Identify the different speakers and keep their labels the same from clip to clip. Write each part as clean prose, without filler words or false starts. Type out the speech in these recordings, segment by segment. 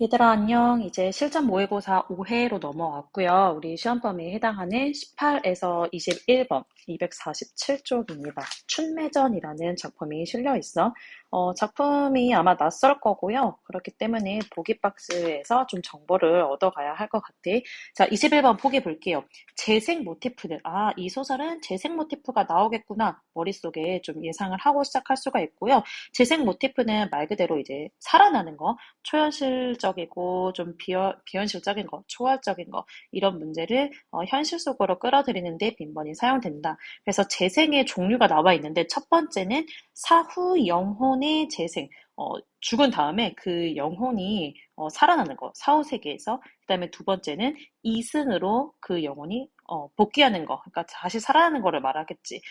Speaker 1: 얘들아, 안녕. 이제 실전 모의고사 5회로 넘어왔고요. 우리 시험 범위에 해당하는 18에서 21번, 247쪽입니다. 춘매전이라는 작품이 실려 있어. 작품이 아마 낯설 거고요. 그렇기 때문에 보기 박스에서 좀 정보를 얻어가야 할 것 같아. 자, 21번 보기 볼게요. 재생 모티프들. 아, 이 소설은 재생 모티프가 나오겠구나. 머릿속에 좀 예상을 하고 시작할 수가 있고요. 재생 모티프는 말 그대로 이제 살아나는 거, 초현실적이고 좀 비현실적인 거, 초월적인 거 이런 문제를 현실 속으로 끌어들이는데 빈번히 사용된다. 그래서 재생의 종류가 나와 있는데 첫 번째는 사후 영혼의 재생. 죽은 다음에 그 영혼이 살아나는 거, 사후 세계에서. 그다음에 두 번째는 이승으로 그 영혼이 복귀하는 거, 그러니까 다시 살아나는 거를 말하겠지.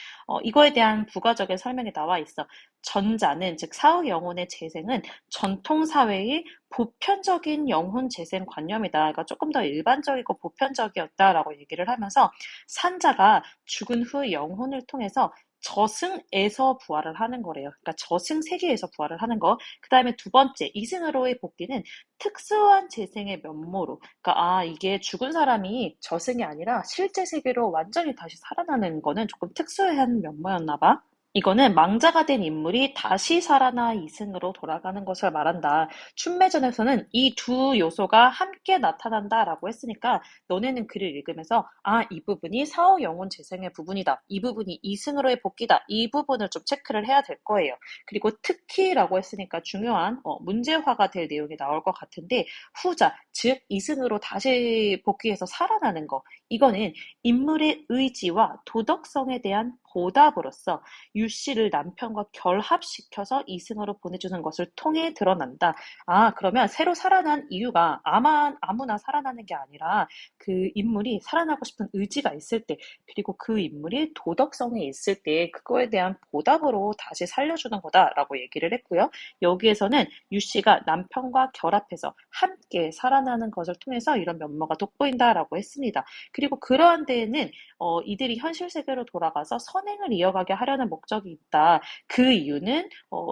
Speaker 1: 이거에 대한 부가적인 설명이 나와 있어. 전자는, 즉 사후 영혼의 재생은 전통 사회의 보편적인 영혼 재생 관념이다. 그러니까 조금 더 일반적이고 보편적이었다라고 얘기를 하면서 산자가 죽은 후 영혼을 통해서 저승에서 부활을 하는 거래요. 그러니까 저승 세계에서 부활을 하는 거. 그 다음에 두 번째, 이승으로의 복귀는 특수한 재생의 면모로. 그러니까 이게 죽은 사람이 저승이 아니라 실제 세계로 완전히 다시 살아나는 거는 조금 특수한 면모였나 봐. 이거는 망자가 된 인물이 다시 살아나 이승으로 돌아가는 것을 말한다. 춘매전에서는 이 두 요소가 함께 나타난다라고 했으니까 너네는 글을 읽으면서 이 부분이 사후 영혼 재생의 부분이다. 이 부분이 이승으로의 복귀다. 이 부분을 좀 체크를 해야 될 거예요. 그리고 특히라고 했으니까 중요한 문제화가 될 내용이 나올 것 같은데 후자, 즉 이승으로 다시 복귀해서 살아나는 거. 이거는 인물의 의지와 도덕성에 대한 보답으로서 유 씨를 남편과 결합시켜서 이승으로 보내주는 것을 통해 드러난다. 그러면 새로 살아난 이유가 아무나 살아나는 게 아니라 그 인물이 살아나고 싶은 의지가 있을 때, 그리고 그 인물이 도덕성이 있을 때 그거에 대한 보답으로 다시 살려주는 거다라고 얘기를 했고요. 여기에서는 유 씨가 남편과 결합해서 함께 살아나는 것을 통해서 이런 면모가 돋보인다라고 했습니다. 그리고 그러한 데에는 이들이 현실 세계로 돌아가서 선행을 이어가게 하려는 목적이 있다. 그 이유는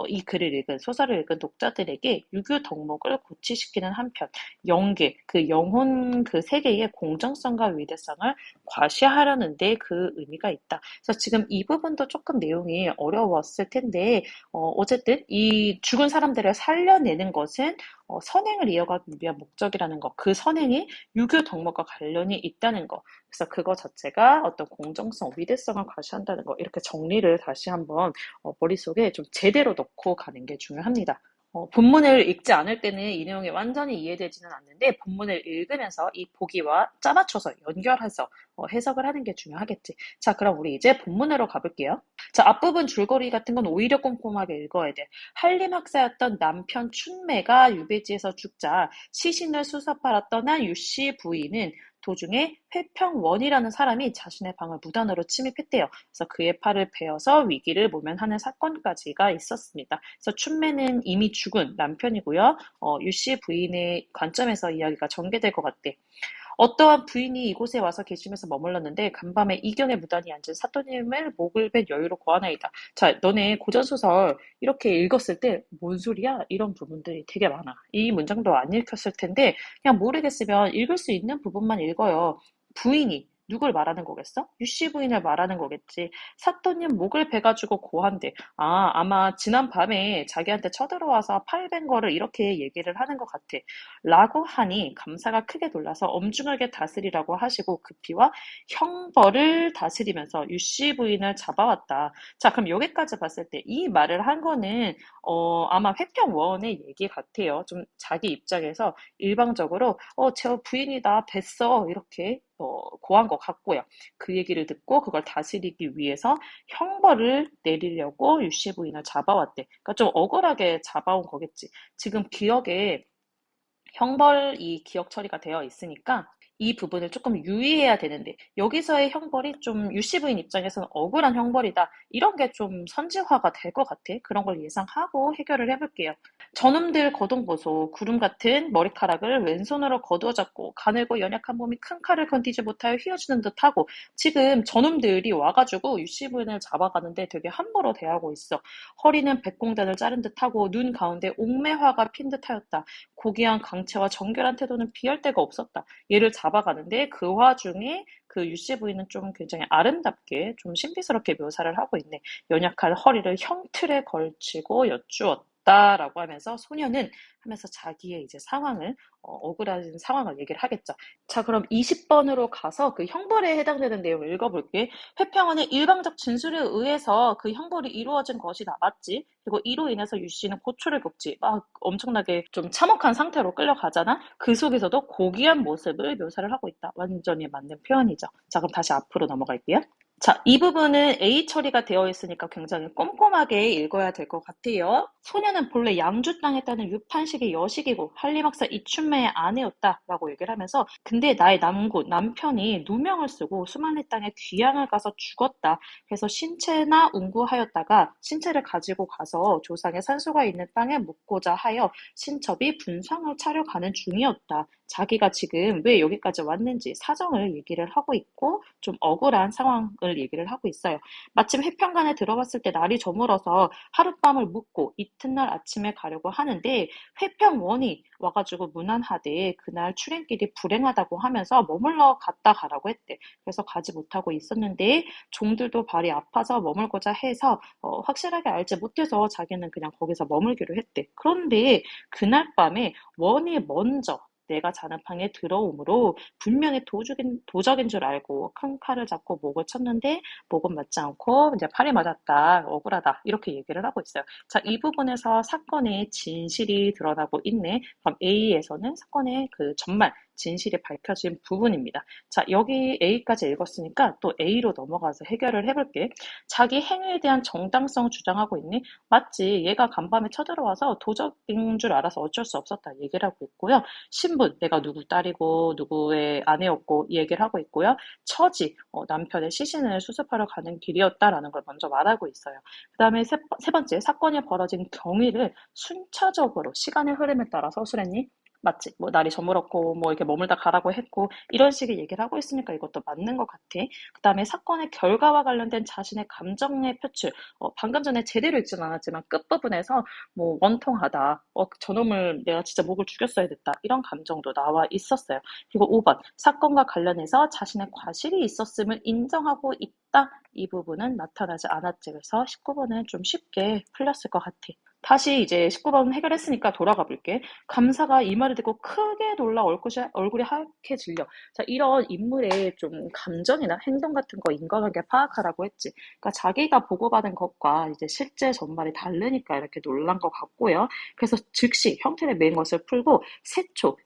Speaker 1: 이 글을 읽은 소설을 읽은 독자들에게 유교 덕목을 고취시키는 한편 영계, 그 영혼 그 세계의 공정성과 위대성을 과시하려는 데 그 의미가 있다. 그래서 지금 이 부분도 조금 내용이 어려웠을 텐데 어쨌든 이 죽은 사람들을 살려내는 것은 선행을 이어가기 위한 목적이라는 거, 그 선행이 유교 덕목과 관련이 있다는 거. 그래서 그거 자체가 어떤 공정성, 위대성을 과시한다는 거, 이렇게 정리를 다시 한번 머릿속에 좀 제대로 넣고 가는 게 중요합니다. 본문을 읽지 않을 때는 이 내용이 완전히 이해되지는 않는데 본문을 읽으면서 이 보기와 짜맞춰서 연결해서 해석을 하는 게 중요하겠지. 자, 그럼 우리 이제 본문으로 가볼게요. 자, 앞부분 줄거리 같은 건 오히려 꼼꼼하게 읽어야 돼. 한림 학사였던 남편 춘매가 유배지에서 죽자 시신을 수습하러 떠난 유씨 부인은 도중에 회평원이라는 사람이 자신의 방을 무단으로 침입했대요. 그래서 그의 팔을 베어서 위기를 모면하는 사건까지가 있었습니다. 그래서 춘매는 이미 죽은 남편이고요. 유씨 부인의 관점에서 이야기가 전개될 것 같대. 어떠한 부인이 이곳에 와서 계시면서 머물렀는데 간밤에 이경에 무단히 앉은 사또님을 목을 벤 여유로 고하나이다. 자, 너네 고전소설 이렇게 읽었을 때 뭔 소리야? 이런 부분들이 되게 많아. 이 문장도 안 읽혔을 텐데 그냥 모르겠으면 읽을 수 있는 부분만 읽어요. 부인이 누굴 말하는 거겠어? 유씨 부인을 말하는 거겠지. 사또님 목을 베가지고 고한대. 아마 지난 밤에 자기한테 쳐들어와서 팔 벤 거를 이렇게 얘기를 하는 것 같아. 라고 하니 감사가 크게 놀라서 엄중하게 다스리라고 하시고 급히와 형벌을 다스리면서 유씨 부인을 잡아왔다. 자, 그럼 여기까지 봤을 때 이 말을 한 거는 아마 회평원의 얘기 같아요. 좀 자기 입장에서 일방적으로 저 부인이 나 뵀어 이렇게 고한 것 같고요. 그 얘기를 듣고 그걸 다스리기 위해서 형벌을 내리려고 유씨 부인을 잡아왔대. 그러니까 좀 억울하게 잡아온 거겠지. 지금 기억에 형벌이 기억 처리가 되어 있으니까 이 부분을 조금 유의해야 되는데 여기서의 형벌이 좀 유씨 부인 입장에서는 억울한 형벌이다. 이런 게 좀 선지화가 될 것 같아. 그런 걸 예상하고 해결을 해볼게요. 저놈들 거동보소. 구름 같은 머리카락을 왼손으로 거두어 잡고 가늘고 연약한 몸이 큰 칼을 건디지 못하여 휘어지는 듯하고 지금 저놈들이 와가지고 유씨 부인을 잡아가는데 되게 함부로 대하고 있어. 허리는 백공단을 자른 듯하고 눈 가운데 옥매화가 핀 듯하였다. 고귀한 강체와 정결한 태도는 비할 데가 없었다. 얘를 잡아가는데 그 와중에 그 유씨 부인은 좀 굉장히 아름답게 좀 신비스럽게 묘사를 하고 있네. 연약한 허리를 형틀에 걸치고 여쭈었다라고 하면서 소녀는 하면서 자기의 이제 상황을 억울한 상황을 얘기를 하겠죠. 자, 그럼 20번으로 가서 그 형벌에 해당되는 내용을 읽어볼게. 회평원의 일방적 진술에 의해서 그 형벌이 이루어진 것이 나왔지. 그리고 이로 인해서 유 씨는 고초를 겪지. 막 엄청나게 좀 참혹한 상태로 끌려가잖아. 그 속에서도 고귀한 모습을 묘사를 하고 있다. 완전히 맞는 표현이죠. 자, 그럼 다시 앞으로 넘어갈게요. 자, 이 부분은 A 처리가 되어 있으니까 굉장히 꼼꼼하게 읽어야 될 것 같아요. 소녀는 본래 양주 땅에 따는 유판식의 여식이고 한림학사 이춘매의 아내였다라고 얘기를 하면서 근데 나의 남편이 누명을 쓰고 수만리 땅에 귀양을 가서 죽었다. 그래서 신체나 운구하였다가 신체를 가지고 가서 조상의 산소가 있는 땅에 묻고자 하여 신첩이 분상을 차려 가는 중이었다. 자기가 지금 왜 여기까지 왔는지 사정을 얘기를 하고 있고 좀 억울한 상황을 얘기를 하고 있어요. 마침 해평간에 들어갔을 때 날이 저물어서 하룻밤을 묵고 이튿날 아침에 가려고 하는데 회평원이 와가지고 문안하되 그날 출행길이 불행하다고 하면서 머물러 갔다 가라고 했대. 그래서 가지 못하고 있었는데 종들도 발이 아파서 머물고자 해서 확실하게 알지 못해서 자기는 그냥 거기서 머물기로 했대. 그런데 그날 밤에 원이 먼저 내가 자는 방에 들어오므로 분명히 도적인 줄 알고 큰 칼을 잡고 목을 쳤는데 목은 맞지 않고 이제 팔이 맞았다. 억울하다. 이렇게 얘기를 하고 있어요. 자, 이 부분에서 사건의 진실이 드러나고 있네. 그럼 A에서는 사건의 그 전말 진실이 밝혀진 부분입니다. 자, 여기 A까지 읽었으니까 또 A로 넘어가서 해결을 해볼게. 자기 행위에 대한 정당성 주장하고 있니? 맞지. 얘가 간밤에 쳐들어와서 도적인 줄 알아서 어쩔 수 없었다 얘기를 하고 있고요. 신분, 내가 누구 딸이고 누구의 아내였고 얘기를 하고 있고요. 처지, 남편의 시신을 수습하러 가는 길이었다라는 걸 먼저 말하고 있어요. 그 다음에 세 번째, 사건이 벌어진 경위를 순차적으로 시간의 흐름에 따라 서술했니? 맞지? 뭐 날이 저물었고 뭐 이렇게 머물다 가라고 했고 이런 식의 얘기를 하고 있으니까 이것도 맞는 것 같아. 그 다음에 사건의 결과와 관련된 자신의 감정의 표출. 방금 전에 제대로 읽진 않았지만 끝부분에서 뭐 원통하다. 저놈을 내가 진짜 목을 죽였어야 됐다. 이런 감정도 나와 있었어요. 그리고 5번. 사건과 관련해서 자신의 과실이 있었음을 인정하고 있다. 이 부분은 나타나지 않았지. 그래서 19번은 좀 쉽게 풀렸을 것 같아. 다시 이제 19번 해결했으니까 돌아가 볼게. 감사가 이 말을 듣고 크게 놀라 얼굴이 하얗게 질려. 자, 이런 인물의 좀 감정이나 행동 같은 거 인과관계 파악하라고 했지. 그러니까 자기가 보고받은 것과 이제 실제 전말이 다르니까 이렇게 놀란 것 같고요. 그래서 즉시 형태를 맨 것을 풀고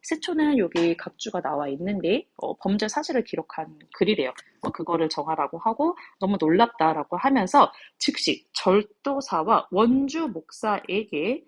Speaker 1: 세초는 여기 각주가 나와 있는데 범죄 사실을 기록한 글이래요. 그거를 정하라고 하고 너무 놀랍다라고 하면서 즉시 절도사와 원주 목사에게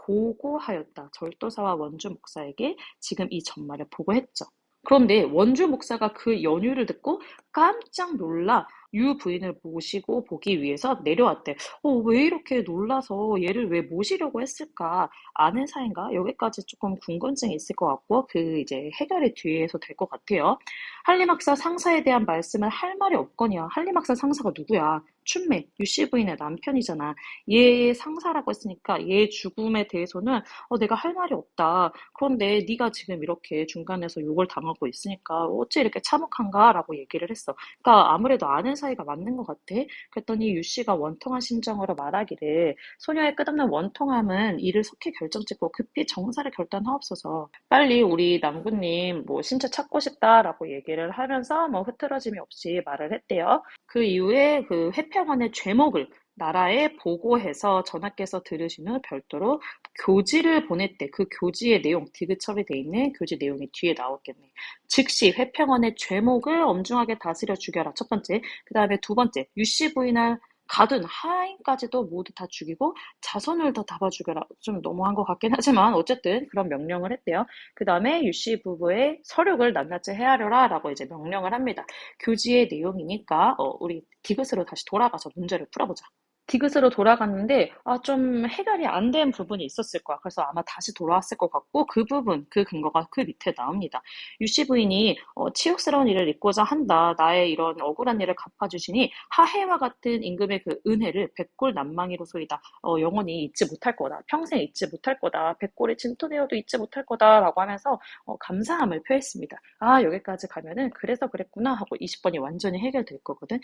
Speaker 1: 보고하였다. 절도사와 원주 목사에게 지금 이 전말을 보고했죠. 그런데 원주 목사가 그 연유를 듣고 깜짝 놀라 유 부인을 모시고 보기 위해서 내려왔대. 왜 이렇게 놀라서 얘를 왜 모시려고 했을까? 아는 사이인가? 여기까지 조금 궁금증이 있을 것 같고 그 이제 해결이 뒤에서 될 것 같아요. 한림학사 상사에 대한 말씀을 할 말이 없거니와 한림학사 상사가 누구야? 춘매, 유씨 부인의 남편이잖아. 얘 상사라고 했으니까 얘 죽음에 대해서는 내가 할 말이 없다. 그런데 네가 지금 이렇게 중간에서 욕을 당하고 있으니까 어째 이렇게 참혹한가? 라고 얘기를 했어. 그러니까 아무래도 아는 사이가 맞는 것 같아. 그랬더니 유 씨가 원통한 심정으로 말하기를 소녀의 끝없는 원통함은 이를 속히 결정짓고 급히 정사를 결단하옵소서. 빨리 우리 남구님 뭐 신체 찾고 싶다라고 얘기를 하면서 뭐 흐트러짐이 없이 말을 했대요. 그 이후에 그 회평원의 죄목을 나라에 보고해서 전하께서 들으신 후 별도로 교지를 보냈대. 그 교지의 내용, 디귿 처리돼 있는 교지 내용이 뒤에 나왔겠네. 즉시 회평원의 죄목을 엄중하게 다스려 죽여라. 첫 번째. 그 다음에 두 번째. 유씨 부인을 가둔 하인까지도 모두 다 죽이고 자손을 다 잡아 죽여라. 좀 너무한 것 같긴 하지만 어쨌든 그런 명령을 했대요. 그 다음에 유씨 부부의 서륙을 낱낱이 헤아려라 라고 이제 명령을 합니다. 교지의 내용이니까 우리 디귿으로 다시 돌아가서 문제를 풀어보자. 디귿으로 돌아갔는데 좀 해결이 안 된 부분이 있었을 거야. 그래서 아마 다시 돌아왔을 것 같고 그 부분, 그 근거가 그 밑에 나옵니다. 유씨 부인이 치욕스러운 일을 잊고자 한다. 나의 이런 억울한 일을 갚아주시니 하해와 같은 임금의 그 은혜를 백골난망이로소이다. 영원히 잊지 못할 거다. 평생 잊지 못할 거다. 백골이 진토되어도 잊지 못할 거다라고 하면서 감사함을 표했습니다. 아, 여기까지 가면은 그래서 그랬구나 하고 20번이 완전히 해결될 거거든.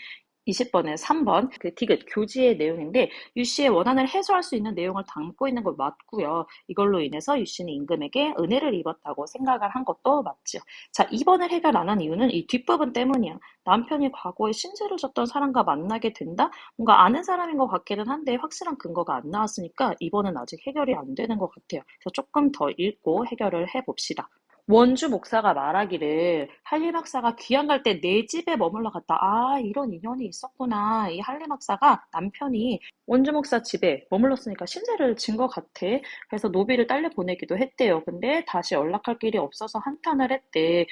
Speaker 1: 20번에 3번 그 디귿 교지의 내용인데 유 씨의 원한을 해소할 수 있는 내용을 담고 있는 거 맞고요. 이걸로 인해서 유 씨는 임금에게 은혜를 입었다고 생각을 한 것도 맞죠. 자, 2번을 해결 안 한 이유는 이 뒷부분 때문이야. 남편이 과거에 신세를 졌던 사람과 만나게 된다? 뭔가 아는 사람인 것 같기는 한데 확실한 근거가 안 나왔으니까 2번은 아직 해결이 안 되는 것 같아요. 그래서 조금 더 읽고 해결을 해봅시다. 원주 목사가 말하기를 할리 박사가 귀양 갈 때 내 집에 머물러 갔다. 아, 이런 인연이 있었구나. 이 할리 박사가 남편이 원주 목사 집에 머물렀으니까 신세를 진 것 같아. 그래서 노비를 딸려 보내기도 했대요. 근데 다시 연락할 길이 없어서 한탄을 했대.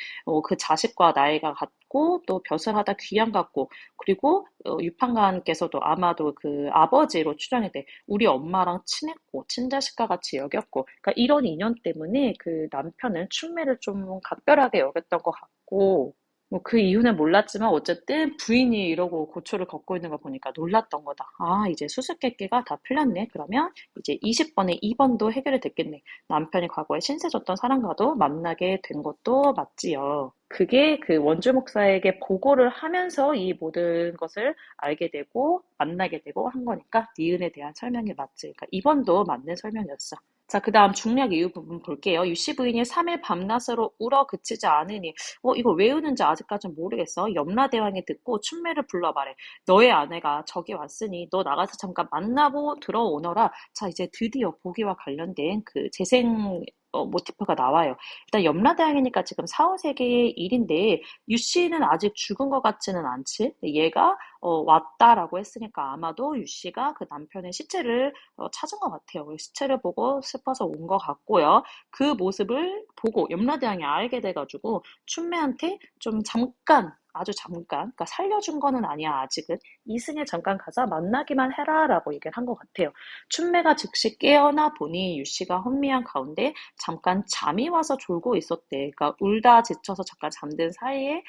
Speaker 1: 그 자식과 나이가 같고 또 벼슬 하다 귀양 갔고 그리고 유판관께서도 아마도 그 아버지로 추정이 돼. 우리 엄마랑 친했고 친자식과 같이 여겼고 그러니까 이런 인연 때문에 그 남편은 충매를 좀 각별하게 여겼던 것 같고 뭐 그 이유는 몰랐지만 어쨌든 부인이 이러고 고초를 겪고 있는 걸 보니까 놀랐던 거다. 아, 이제 수수께끼가 다 풀렸네. 그러면 이제 20번에 2번도 해결이 됐겠네. 남편이 과거에 신세 졌던 사람과도 만나게 된 것도 맞지요. 그게 그 원주 목사에게 보고를 하면서 이 모든 것을 알게 되고 만나게 되고 한 거니까 니은에 대한 설명이 맞지. 그러니까 2번도 맞는 설명이었어. 자, 그 다음 중략 이유 부분 볼게요. 유씨 부인이 3일 밤낮으로 울어 그치지 않으니, 이거 왜 우는지 아직까진 모르겠어. 염라대왕이 듣고 춘매를 불러 말해. 너의 아내가 저기 왔으니 너 나가서 잠깐 만나고 들어오너라. 자, 이제 드디어 보기와 관련된 그 재생 모티프가 나와요. 일단 염라대왕이니까 지금 4, 5세기의 일인데 유씨는 아직 죽은 것 같지는 않지. 근데 얘가 왔다라고 했으니까 아마도 유씨가 그 남편의 시체를 찾은 것 같아요. 그래서 시체를 보고 슬퍼서 온 것 같고요. 그 모습을 보고 염라대왕이 알게 돼가지고 춘매한테 좀 잠깐 아주 잠깐, 그러니까 살려준 거는 아니야, 아직은. 이승에 잠깐 가서 만나기만 해라라고 얘기를 한 것 같아요. 춘매가 즉시 깨어나 보니 유씨가 혼미한 가운데 잠깐 잠이 와서 졸고 있었대. 그러니까 울다 지쳐서 잠깐 잠든 사이에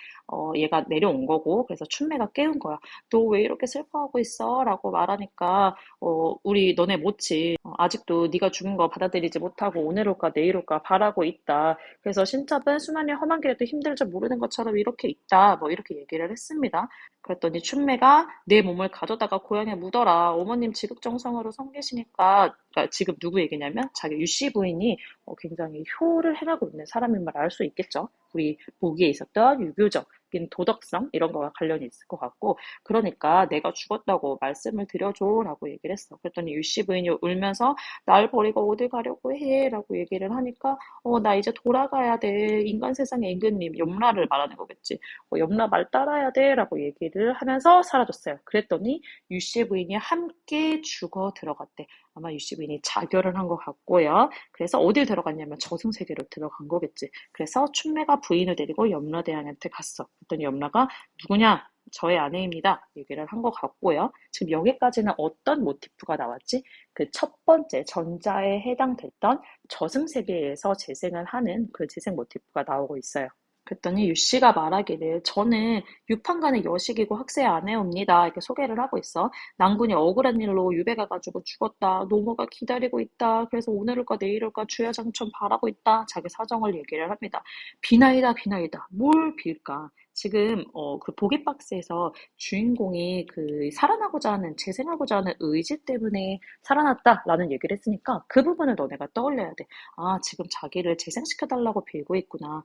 Speaker 1: 얘가 내려온 거고, 그래서 춘매가 깨운 거야. 너 왜 이렇게 슬퍼하고 있어? 라고 말하니까 우리 너네 모치 아직도 네가 죽은 거 받아들이지 못하고 오늘 올까 내일 올까 바라고 있다. 그래서 신첩은 수많이 험한 길에도 힘들 줄 모르는 것처럼 이렇게 있다. 뭐 이렇게 얘기를 했습니다. 그랬더니 춘매가 내 몸을 가져다가 고향에 묻어라. 어머님 지극정성으로 섬기시니까 그러니까 지금 누구 얘기냐면 자기 유씨 부인이 굉장히 효를 해가고 있는 사람인 걸 알 수 있겠죠. 우리 보기에 있었던 유교적인 도덕성 이런 거와 관련이 있을 것 같고 그러니까 내가 죽었다고 말씀을 드려줘라고 얘기를 했어. 그랬더니 유씨 부인이 울면서 날 버리고 어딜 가려고 해라고 얘기를 하니까 나 이제 돌아가야 돼. 인간 세상의 임금님 염라를 말하는 거겠지. 염라 말 따라야 돼라고 얘기를 하면서 사라졌어요. 그랬더니 유씨 부인이 함께 죽어 들어갔대. 아마 유씨 부인이 자결을 한 것 같고요. 그래서 어딜 들어갔냐면 저승세계로 들어간 거겠지. 그래서 춘매가 부인을 데리고 염라대왕한테 갔어. 그랬더니 염라가 누구냐? 저의 아내입니다. 얘기를 한 것 같고요. 지금 여기까지는 어떤 모티프가 나왔지? 그 첫 번째 전자에 해당됐던 저승세계에서 재생을 하는 그 재생 모티프가 나오고 있어요. 그랬더니 유씨가 말하기를 저는 유판관의 여식이고 학세의 아내옵니다. 이렇게 소개를 하고 있어. 낭군이 억울한 일로 유배 가가지고 죽었다. 노모가 기다리고 있다. 그래서 오늘 올까 내일 올까 주야장천 바라고 있다. 자기 사정을 얘기를 합니다. 비나이다 비나이다. 뭘 빌까? 지금 그 보기 박스에서 주인공이 그 살아나고자 하는 재생하고자 하는 의지 때문에 살아났다라는 얘기를 했으니까 그 부분을 너네가 떠올려야 돼. 아, 지금 자기를 재생시켜달라고 빌고 있구나.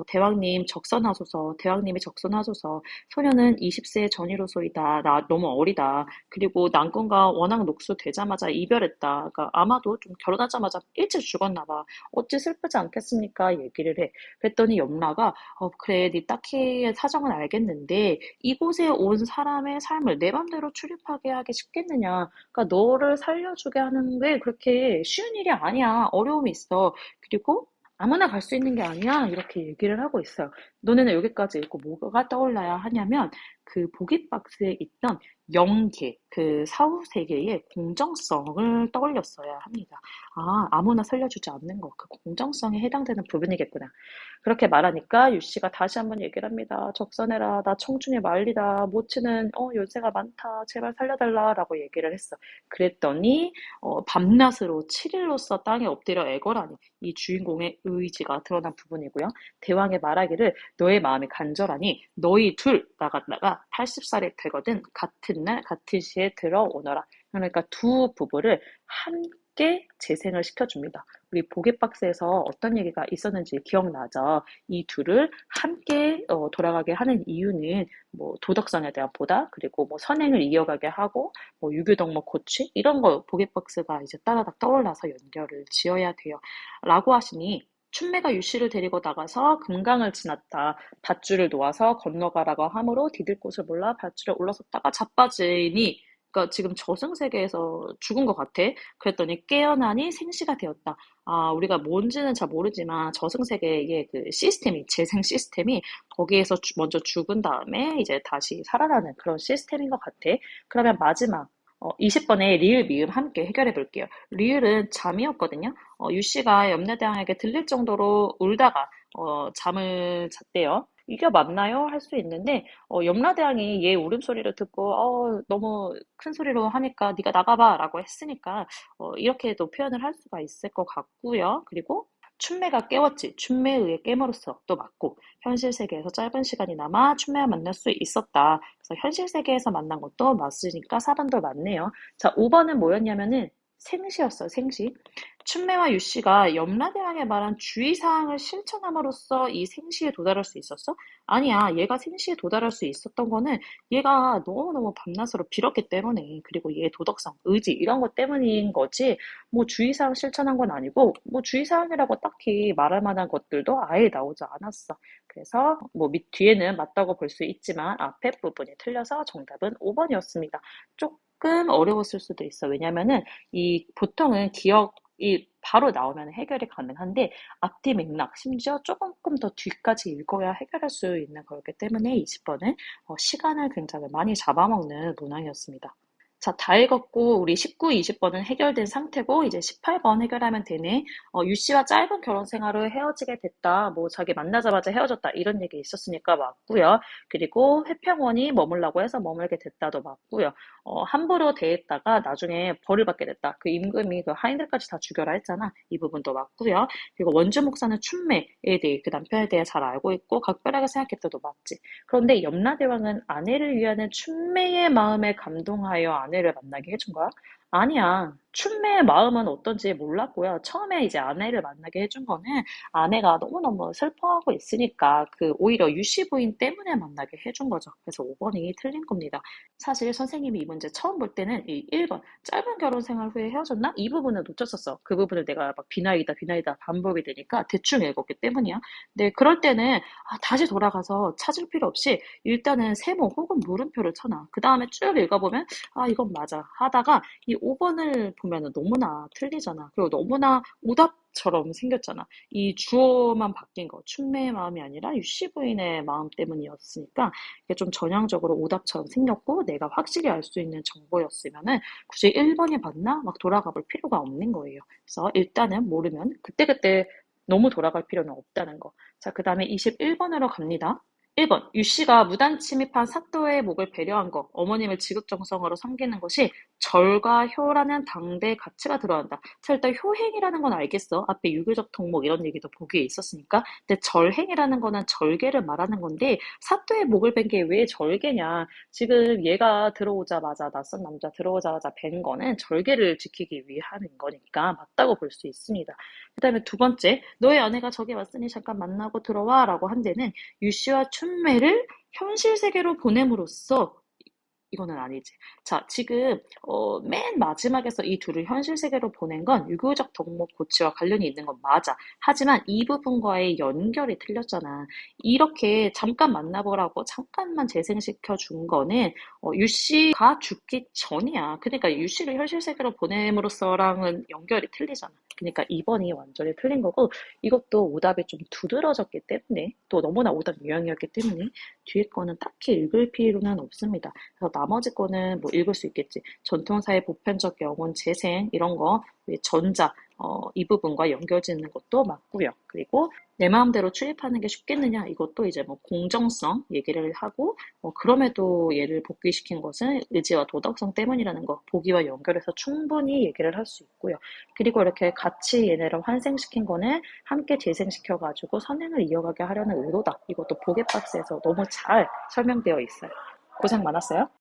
Speaker 1: 대왕님 적선하소서, 대왕님이 적선하소서, 소녀는 20세 전이로소이다. 나 너무 어리다. 그리고 난군과 워낙 녹수되자마자 이별했다. 그러니까 아마도 좀 결혼하자마자 일찍 죽었나 봐. 어찌 슬프지 않겠습니까? 얘기를 해. 그랬더니 염라가 그래, 네 딱히 사정은 알겠는데 이곳에 온 사람의 삶을 내 맘대로 출입하게 하기 쉽겠느냐. 그러니까 너를 살려주게 하는 게 그렇게 쉬운 일이 아니야. 어려움이 있어. 그리고 아무나 갈 수 있는 게 아니야. 이렇게 얘기를 하고 있어요. 너네는 여기까지 읽고 뭐가 떠올라야 하냐면 그 보기박스에 있던 영계, 그 사후세계의 공정성을 떠올렸어야 합니다. 아, 아무나 살려주지 않는 거, 그 공정성에 해당되는 부분이겠구나. 그렇게 말하니까 유 씨가 다시 한번 얘기를 합니다. 적선해라, 나 청춘이 말리다, 모치는 연세가 많다, 제발 살려달라라고 얘기를 했어. 그랬더니 밤낮으로 7일로써 땅에 엎드려 애걸하니 이 주인공의 의지가 드러난 부분이고요. 대왕의 말하기를 너의 마음이 간절하니 너희 둘 나갔다가 80살이 되거든 같은 날 같은 시에 들어오너라. 그러니까 두 부부를 함께 재생을 시켜줍니다. 우리 보get박스에서 어떤 얘기가 있었는지 기억나죠? 이 둘을 함께 돌아가게 하는 이유는 뭐 도덕성에 대한 보다, 그리고 뭐 선행을 이어가게 하고 뭐 유교덕목 고취 이런 거 보get박스가 이제 따라닥 떠올라서 연결을 지어야 돼요. 라고 하시니 춘매가 유씨를 데리고 나가서 금강을 지났다. 밧줄을 놓아서 건너가라고 하므로 디딜 곳을 몰라 밧줄에 올라섰다가 자빠지니 그러니까 지금 저승세계에서 죽은 것 같아. 그랬더니 깨어나니 생시가 되었다. 아, 우리가 뭔지는 잘 모르지만 저승세계의 그 시스템이, 재생 시스템이 거기에서 먼저 죽은 다음에 이제 다시 살아나는 그런 시스템인 것 같아. 그러면 마지막 20번의 리을, 미음 함께 해결해 볼게요. 리을은 잠이었거든요. 유 씨가 염라대왕에게 들릴 정도로 울다가 잠을 잤대요. 이게 맞나요? 할 수 있는데 염라대왕이 얘 울음소리를 듣고 너무 큰 소리로 하니까 네가 나가봐 라고 했으니까 이렇게도 표현을 할 수가 있을 것 같고요. 그리고 춘매가 깨웠지. 춘매에 의해 깨물었어. 또 맞고 현실 세계에서 짧은 시간이 남아 춘매와 만날 수 있었다. 그래서 현실 세계에서 만난 것도 맞으니까 4번도 맞네요. 자, 5번은 뭐였냐면은 생시였어요. 생시. 춘매와 유씨가 염라대왕에 말한 주의사항을 실천함으로써 이 생시에 도달할 수 있었어? 아니야. 얘가 생시에 도달할 수 있었던 거는 얘가 너무너무 밤낮으로 빌었기 때문에, 그리고 얘의 도덕성, 의지 이런 것 때문인 거지 뭐 주의사항 실천한 건 아니고 뭐 주의사항이라고 딱히 말할 만한 것들도 아예 나오지 않았어. 그래서 뭐 밑 뒤에는 맞다고 볼 수 있지만 앞에 부분이 틀려서 정답은 5번이었습니다. 조금 어려웠을 수도 있어. 왜냐면은 이 보통은 기억이 바로 나오면 해결이 가능한데 앞뒤 맥락, 심지어 조금 더 뒤까지 읽어야 해결할 수 있는 거였기 때문에 20번은 시간을 굉장히 많이 잡아먹는 문항이었습니다. 자, 다 읽었고 우리 19, 20번은 해결된 상태고 이제 18번 해결하면 되네. 유 씨와 짧은 결혼 생활을 헤어지게 됐다. 뭐 자기 만나자마자 헤어졌다. 이런 얘기 있었으니까 맞고요. 그리고 회평원이 머물라고 해서 머물게 됐다도 맞고요. 함부로 대했다가 나중에 벌을 받게 됐다. 그 임금이 그 하인들까지 다 죽여라 했잖아. 이 부분도 맞고요. 그리고 원주 목사는 춘매에 대해 그 남편에 대해 잘 알고 있고 각별하게 생각했다도 맞지. 그런데 염라대왕은 아내를 위하는 춘매의 마음에 감동하여 아내를 만나게 해준 거야? 아니야. 춘매의 마음은 어떤지 몰랐고요. 처음에 이제 아내를 만나게 해준 거는 아내가 너무너무 슬퍼하고 있으니까 그 오히려 유씨 부인 때문에 만나게 해준 거죠. 그래서 5번이 틀린 겁니다. 사실 선생님이 이 문제 처음 볼 때는 이 1번 짧은 결혼 생활 후에 헤어졌나? 이 부분을 놓쳤었어. 그 부분을 내가 막 비나이다 반복이 되니까 대충 읽었기 때문이야. 근데 그럴 때는 다시 돌아가서 찾을 필요 없이 일단은 세모 혹은 물음표를 쳐놔. 그 다음에 쭉 읽어보면 이건 맞아 하다가 이 5번을 보면은 너무나 틀리잖아. 그리고 너무나 오답처럼 생겼잖아. 이 주어만 바뀐 거. 춘매의 마음이 아니라 유씨 부인의 마음 때문이었으니까 이게 좀 전향적으로 오답처럼 생겼고 내가 확실히 알 수 있는 정보였으면은 굳이 1번이 맞나? 막 돌아가 볼 필요가 없는 거예요. 그래서 일단은 모르면 그때그때 너무 돌아갈 필요는 없다는 거. 자, 그 다음에 21번으로 갑니다. 1번, 유 씨가 무단 침입한 사또의 목을 배려한 것, 어머님을 지극정성으로 섬기는 것이 절과 효라는 당대의 가치가 들어간다. 자, 일단 효행이라는 건 알겠어. 앞에 유교적 덕목 이런 얘기도 보기에 있었으니까. 근데 절행이라는 거는 절개를 말하는 건데 사또의 목을 벤 게 왜 절개냐. 지금 얘가 들어오자마자 낯선 남자 들어오자마자 벤 거는 절개를 지키기 위함인 거니까 맞다고 볼 수 있습니다. 그 다음에 두 번째, 너의 아내가 저기 왔으니 잠깐 만나고 들어와 라고 한 데는 유 씨와 춘매를 현실 세계로 보냄으로써 이거는 아니지. 자, 지금 맨 마지막에서 이 둘을 현실 세계로 보낸 건 유교적 덕목 고취와 관련이 있는 건 맞아. 하지만 이 부분과의 연결이 틀렸잖아. 이렇게 잠깐 만나보라고 잠깐만 재생시켜 준 거는 유 씨가 죽기 전이야. 그러니까 유 씨를 현실 세계로 보냄으로써랑은 연결이 틀리잖아. 그러니까 2번이 완전히 틀린 거고 이것도 오답이 좀 두드러졌기 때문에 또 너무나 오답 유형이었기 때문에 뒤에 거는 딱히 읽을 필요는 없습니다. 그래서 나머지 거는 뭐 읽을 수 있겠지. 전통사회 보편적 영혼 재생 이런 거 전자 이 부분과 연결 짓는 것도 맞고요. 그리고 내 마음대로 출입하는 게 쉽겠느냐 이것도 이제 뭐 공정성 얘기를 하고 그럼에도 얘를 복귀시킨 것은 의지와 도덕성 때문이라는 거 보기와 연결해서 충분히 얘기를 할 수 있고요. 그리고 이렇게 같이 얘네를 환생시킨 거는 함께 재생시켜가지고 선행을 이어가게 하려는 의도다. 이것도 보게 박스에서 너무 잘 설명되어 있어요. 고생 많았어요.